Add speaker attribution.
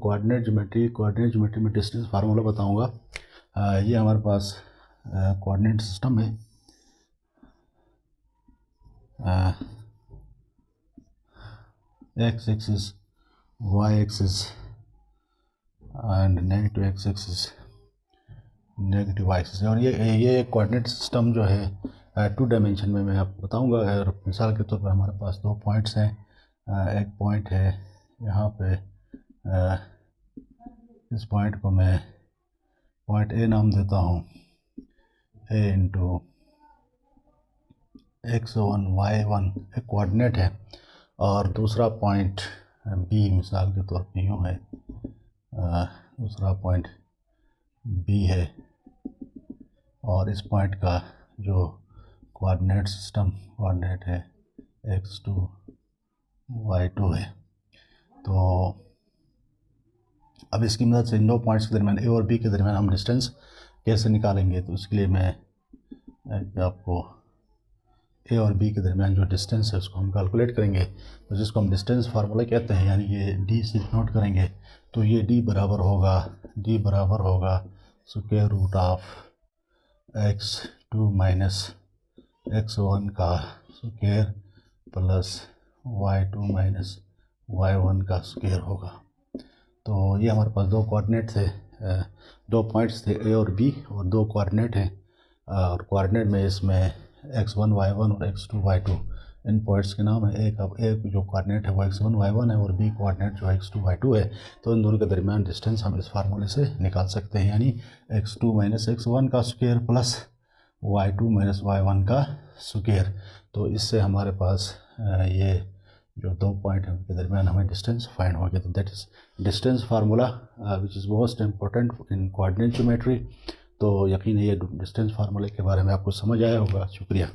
Speaker 1: Coordinate geometry में distance formula बताऊंगा। ये हमारे पास कोऑर्डिनेट सिस्टम है। X axis, Y axis and negative X axis, negative Y axis. और ये कोऑर्डिनेट सिस्टम जो है 2 डायमेंशन में मैं आपको बताऊंगा। और मिसाल के तौर पर हमारे पास 2 पॉइंट्स हैं। एक पॉइंट है यहाँ पे, इस पॉइंट को मैं पॉइंट ए नाम देता हूँ, ए इंटू x1 y1 एक कोऑर्डिनेट है। और दूसरा पॉइंट बी, मिसाल के तौर पर यूँ है, दूसरा पॉइंट बी है। और इस पॉइंट का जो कोऑर्डिनेट सिस्टम कोऑर्डिनेट है x2 y2 है। तो अब इसकी मदद से इन 2 पॉइंट्स के दरमियान, ए और बी के दरमियान, हम डिस्टेंस कैसे निकालेंगे। तो इसके लिए मैं आपको ए और बी के दरमियान जो डिस्टेंस है उसको हम कैलकुलेट करेंगे। तो जिसको हम डिस्टेंस फार्मूला कहते हैं, यानी ये डी से नोट करेंगे। तो ये डी बराबर होगा square root of x2 minus x1 का square plus y2 minus y1 का स्क्वायर होगा। तो ये हमारे पास 2 कोऑर्डिनेट थे, 2 पॉइंट्स थे ए और बी, और 2 कोऑर्डिनेट हैं। और कोऑर्डिनेट में इसमें x1 y1 और x2 y2 इन पॉइंट्स के नाम है। एक जो कोऑर्डिनेट है वो x1 y1 है और बी कोऑर्डिनेट जो x2 y2 है। तो इन दोनों के दरमियान डिस्टेंस हम इस फार्मूले से निकाल सकते हैं, यानी x2 माइनस x1 का square plus y2 minus y1 का स्क्वायर। तो इससे हमारे पास ये जो 2 पॉइंट हैं उनके दरमियान हमें डिस्टेंस फाइंड हो गया। तो that is distance formula which is most important in coordinate geometry. तो यकीन है ये डिस्टेंस फार्मूले के बारे में आपको समझ आया होगा। शुक्रिया।